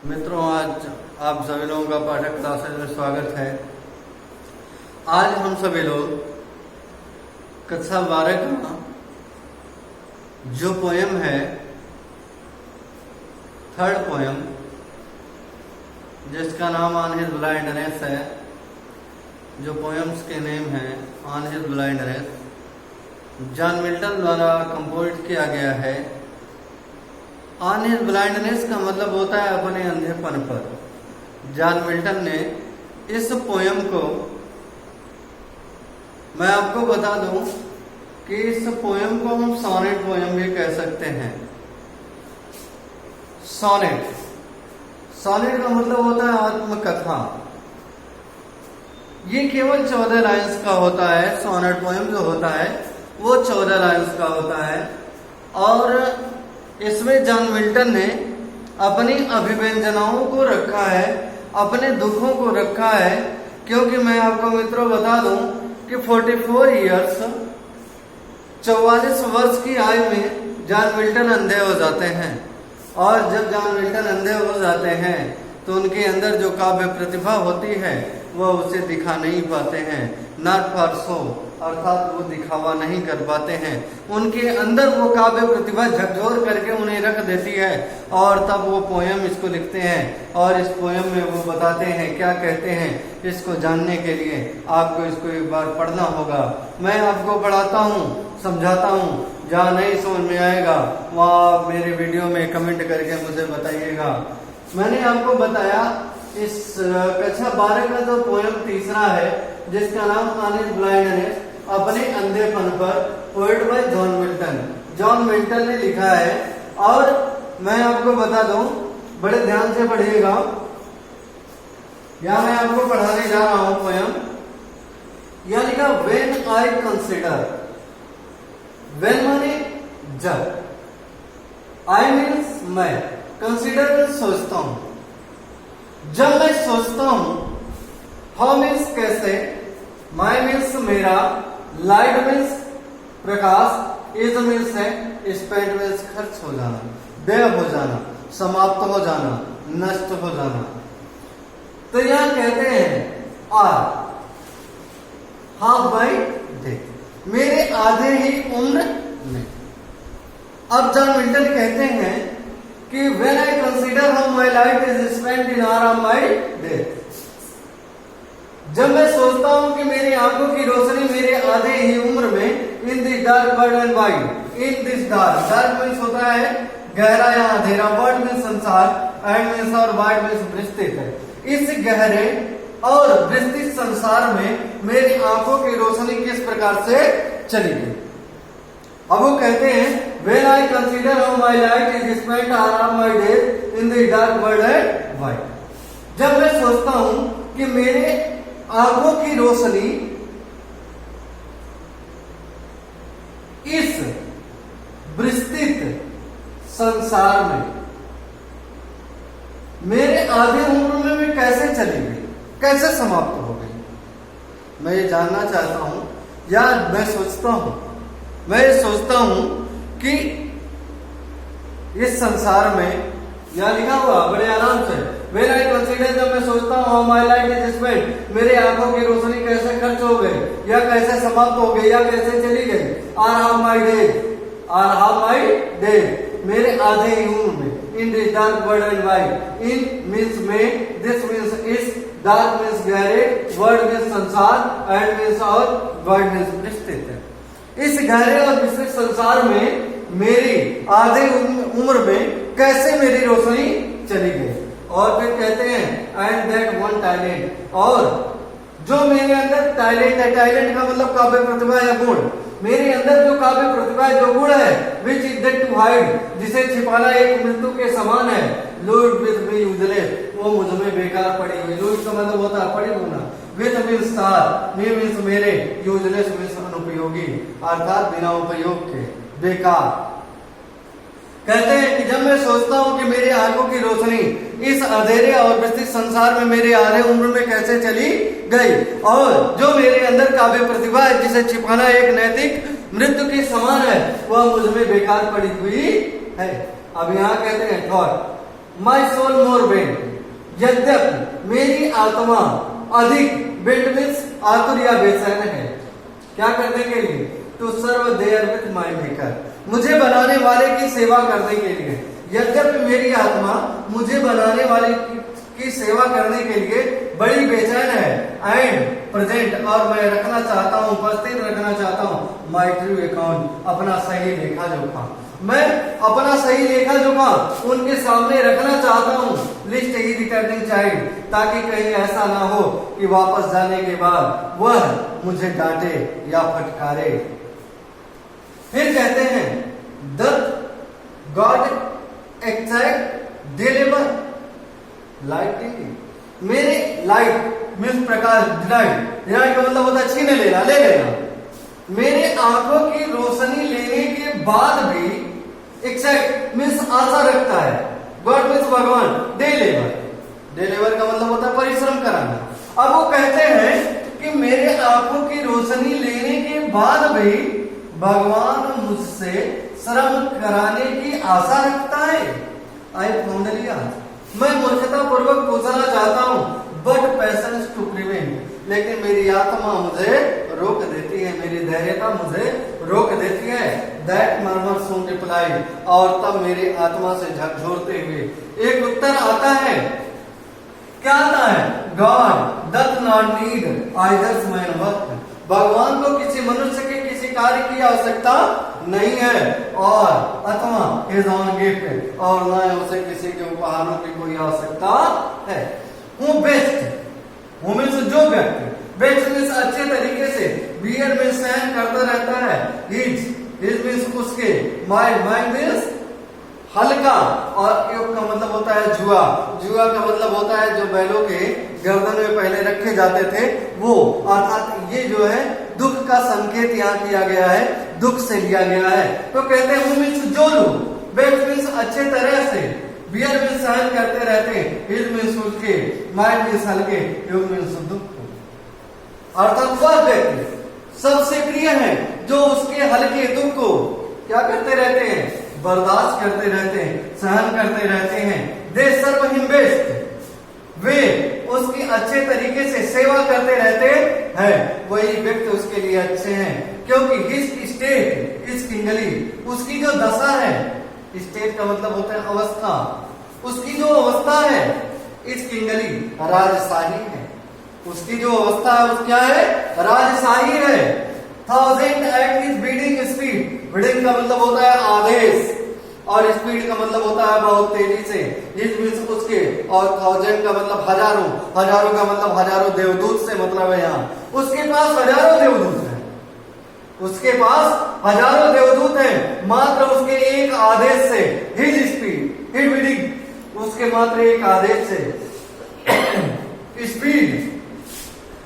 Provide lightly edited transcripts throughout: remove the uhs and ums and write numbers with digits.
मित्रों, आज आप सभी लोगों का पाठक क्लासेस में स्वागत है। आज हम सभी लोग कक्षा 12 का जो पोयम है, थर्ड पोयम, जिसका नाम ऑन हिज ब्लाइंडनेस है, जो पोयम्स के नेम है on his blindness, John Milton द्वारा कंपोज किया गया है। ऑन हिज ब्लाइंडनेस का मतलब होता है अपने अंधेपन पर। जॉन मिल्टन ने इस पोयम को, मैं आपको बता दूं कि इस पोयम को हम सोनेट पोयम भी कह सकते हैं। सोनेट का मतलब होता है आत्मकथा। ये केवल 14 लाइन्स का होता है। सोनेट पोयम जो होता है वो 14 लाइन्स का होता है और इसमें जॉन मिल्टन ने अपनी अभिव्यंजनाओं को रखा है, अपने दुखों को रखा है। क्योंकि मैं आपको मित्रों बता दूं कि 44 ईयर्स 44 वर्ष की आयु में जॉन मिल्टन अंधे हो जाते हैं। और जब जॉन मिल्टन अंधे हो जाते हैं तो उनके अंदर जो काव्य प्रतिभा होती है वह उसे दिखा नहीं पाते हैं। नॉट फॉर शो, अर्थात वो दिखावा नहीं कर पाते हैं। उनके अंदर वो काव्य प्रतिभा झकझोर करके उन्हें रख देती है और तब वो पोयम इसको लिखते हैं। और इस पोयम में वो बताते हैं, क्या कहते हैं। इसको जानने के लिए आपको इसको एक बार पढ़ना होगा। मैं आपको पढ़ाता हूँ, समझाता हूँ। जहाँ नहीं समझ में आएगा वहाँ आप मेरे वीडियो में कमेंट करके मुझे बताइएगा। मैंने आपको बताया इस कक्षा 12 का जो पोयम तीसरा है, जिसका नाम ऑन हिज ब्लाइंडनेस, अपने अंधेपन पर, poet bye John Milton. John Milton ने लिखा है। और मैं आपको बता दूं, बड़े ध्यान से पढ़िएगा। यहां मैं आपको पढ़ाने जा रहा हूं पोयम। यह लिखा, व्हेन आई कंसिडर। व्हेन माने जब, आई मीन्स मैं, कंसिडर मीन्स सोचता हूं। जब मैं सोचता हूं, हाउ मीन्स कैसे, माई मीन्स मेरा, light means Prakash, is means है, स्पेंड मीन्स खर्च हो जाना, व्यय हो जाना, समाप्त हो जाना, नष्ट हो जाना। तो यहां कहते हैं आर, हाफ बाई डे, मेरे आधे ही उम्र में। अब जॉन मिल्टन कहते हैं कि when I consider how my life is spent in hour of my day, जब मैं सोचता हूं कि मेरी आंखों की रोशनी मेरे आधे ही उम्र में, in this dark world and wide, in this dark, dark means होता है गहरा या अंधेरा, वर्ल्ड मीन्स संसार, एंड मीन्स और वाइड मीन्स विस्तृत है। इस गहरे और विस्तृत संसार में मेरी आंखों की रोशनी किस प्रकार से चली गई। अब वो कहते हैं, when I consider how my life is spent all my days in the dark world and white, जब मैं सोचता हूं कि मेरे आंखों की रोशनी इस विस्तृत संसार में मेरे आधे उम्र में भी कैसे चली गई, कैसे समाप्त हो गई, मैं ये जानना चाहता हूं। या मैं ये सोचता हूं कि इस संसार में, यहां लिखा हुआ बड़े आराम से, व्हेन आई कंसीडर, जब मैं सोचता हूं how my life is spent, मेरे आंखों की रोशनी कैसे खर्च हो गई या कैसे समाप्त हो गई या कैसे चली गई। आर हाफ माय डे, मेरे आधे ही उम्र में, in this dark world and wide, in means में, दिस मीन्स इस, डार्क मीन्स गहरे, वर्ल्ड मीन्स संसार, एंड मीन्स और वाइड मीन्स विस्तृत है। इस गहरे और विस्तृत संसार में मेरी आधे उम्र में कैसे मेरी रोशनी चली गई। और फिर कहते हैं, एंड दैट वन टैलेंट, और जो मेरे अंदर टैलेंट है, टैलेंट का मतलब काव्य प्रतिभा या गुण, मेरे अंदर जो काव्य प्रतिभा जो गुण है, which is that to hide, जिसे छिपाना एक मृत्यु के समान है, लूड विद मी यूजलेस, वो मुझ में बेकार पड़ी हुई। लूड का मतलब होता है पड़ी होना, with means star, me means मेरे, यूजलेस मीन्स अनुपयोगी, अर्थात बिना उपयोग के, बेकार। कहते हैं कि जब मैं सोचता हूं कि मेरी आंखों की रोशनी इस अंधेरे और विस्तृत संसार में मेरे आधे उम्र में कैसे चली गई, और जो मेरे अंदर काव्य प्रतिभा है जिसे छिपाना एक नैतिक मृत्यु के समान है, वह मुझ में बेकार पड़ी हुई है। अब यहाँ कहते हैं thought, my soul more bent, यद्यपि मेरी आत्मा अधिक, बेंट मीन्स आतुर या बेचैन है, क्या करने के लिए, to serve there with my maker, मुझे बनाने वाले की सेवा करने के लिए। यद्यपि मेरी आत्मा मुझे बनाने वाले की सेवा करने के लिए बड़ी बेचैन है, एंड प्रेजेंट, और मैं रखना चाहता हूँ, उपस्थित रखना चाहता हूँ, माई ट्रू अकाउंट, अपना सही लेखा जोखा, मैं अपना सही लेखा जोखा उनके सामने रखना चाहता हूँ, लिस्ट ही रिटर्निंग चाइल्ड, ताकि कहीं ऐसा ना हो कि वापस जाने के बाद वह मुझे डांटे या फटकारे। फिर कहते हैं that God exact deliver lighting, मेरे लाइट मीन्स प्रकाश, डिनाइट का मतलब होता है छीने लेना, ले लेना, मेरे आंखों की रोशनी लेने के बाद भी एक्सैक्ट मीन्स आशा रखता है, गॉड मीन्स भगवान, डिलीवर का मतलब होता है परिश्रम कराना। अब वो कहते हैं कि मेरे आंखों की रोशनी लेने के बाद भी भगवान मुझसे श्रम कराने की आशा रखता है। आई फाउंडलिया, मैं मूर्खता पूर्वक पूछना चाहता हूँ, बट पैशंस टू प्रिवेंट, लेकिन मेरी आत्मा मुझे रोक देती है, मेरी धैर्यता मुझे रोक देती है। दैट मर्मर सून रिप्लाई, और तब मेरी आत्मा से झकझोरते हुए एक उत्तर आता है, क्या आता है, God doth not need either's man work, भगवान को किसी मनुष्य के किसी कार्य की आवश्यकता नहीं है, और अथवा हिज ओन गिफ्ट, और न उसे किसी के उपहारों की कोई आवश्यकता है। हूँ बेस्ट, हूँ मीन्स जो व्यक्ति, बेस्ट मीन्स अच्छे तरीके से, बियर में सहन करता रहता है, हिज मीन्स उसके, माइंड मीन्स हल्का, और योग का मतलब होता है जुआ, जुआ का मतलब होता है जो बैलों के गर्दन में पहले रखे जाते थे वो, अर्थात ये जो है दुख का संकेत यहाँ किया गया है, दुख से लिया गया है। तो कहते हैं मीन्स जो लोग, बेस्ट मीन्स अच्छे तरह से, बियर मीन्स सहन करते रहते हैं, हिज मीन्स उसके, माइंड मीन्स हल्के, योग मीन्स दुख, अर्थात वह व्यक्ति सबसे प्रिय है जो उसके हल्के दुख को क्या करते रहते हैं, बर्दाश्त करते रहते हैं, सहन करते रहते हैं। दे सर्व हिम बेस्ट, वे उसकी अच्छे तरीके से सेवा करते रहते हैं, वही व्यक्ति उसके लिए अच्छे हैं, क्योंकि हिज स्टेट इज किंगली, उसकी जो दशा है, स्टेट का मतलब होता है अवस्था, उसकी जो अवस्था है इज किंगली, राजशाही है, उसकी जो अवस्था है वो क्या है, राजशाही है। 1000 at his bidding speed, bidding का मतलब होता है आदेश, और स्पीड का मतलब होता है बहुत तेजी से, हिज मीन्स उसके, और 1000 का मतलब हजारों, हजारों का मतलब हजारों देवदूत से मतलब है यहाँ, उसके पास हजारों देवदूत हैं, उसके पास हजारों देवदूत हैं, मात्र उसके एक आदेश से, हिज स्पीड, हिज बीडिंग, उसके मात्र एक आदेश से, speed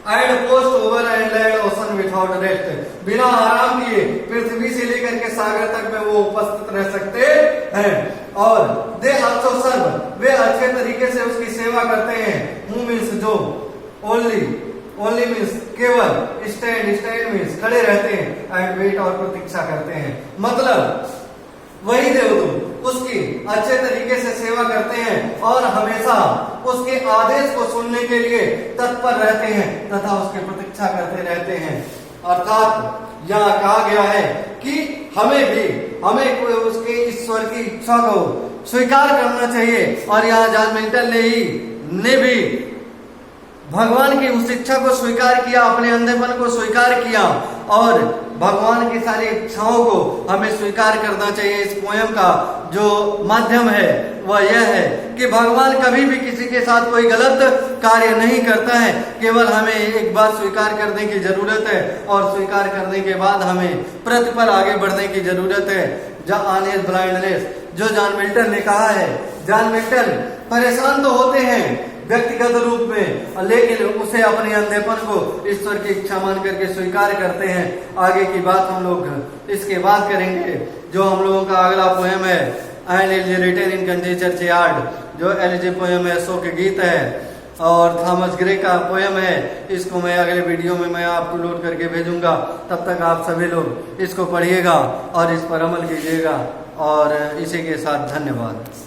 and post over and land ocean without rest, बिना आराम किए पृथ्वी से लेकर के सागर तक में वो उपस्थित रह सकते हैं। और दे आल्सो सर्व, वे अच्छे तरीके से उसकी सेवा करते हैं। हु मीन्स जो, ओनली मीन्स केवल, स्टैंड मीन्स खड़े रहते हैं, एंड वेट और प्रतीक्षा करते हैं, मतलब वही देवदूत उसकी अच्छे तरीके से सेवा करते हैं और हमेशा उसके आदेश को सुनने के लिए तत्पर रहते हैं तथा उसकी प्रतीक्षा करते रहते हैं। अर्थात यहाँ कहा गया है कि हमें उसके ईश्वर की इच्छा को स्वीकार करना चाहिए, और यहाँ जॉन मिल्टन ने भी भगवान की उस इच्छा को स्वीकार किया, अपने अंधेपन को स्वीकार किया, और भगवान की सारी इच्छाओं को हमें स्वीकार करना चाहिए। इस पोयम का जो माध्यम है वह यह है कि भगवान कभी भी किसी के साथ कोई गलत कार्य नहीं करता है, केवल हमें एक बात स्वीकार करने की जरूरत है, और स्वीकार करने के बाद हमें प्रतिपल आगे बढ़ने की जरूरत है। द ऑनेस्ट ब्लाइंडनेस, जो जॉन मिल्टन ने कहा है, जॉन मिल्टन परेशान तो होते हैं व्यक्तिगत रूप में, लेकिन उसे अपने अंधेपन को ईश्वर की इच्छा मान करके स्वीकार करते हैं। आगे की बात हम लोग इसके बाद करेंगे। जो हम लोगों का अगला पोएम है एन एल रिटेन इन कंजेचर यार्ड, जो एलिजी पोएम है, शो के गीत है और थॉमस ग्रे का पोएम है। इसको मैं अगले वीडियो में मैं आपको लोड करके भेजूंगा। तब तक आप सभी लोग इसको पढ़िएगा और इस पर अमल कीजिएगा, और इसी के साथ धन्यवाद।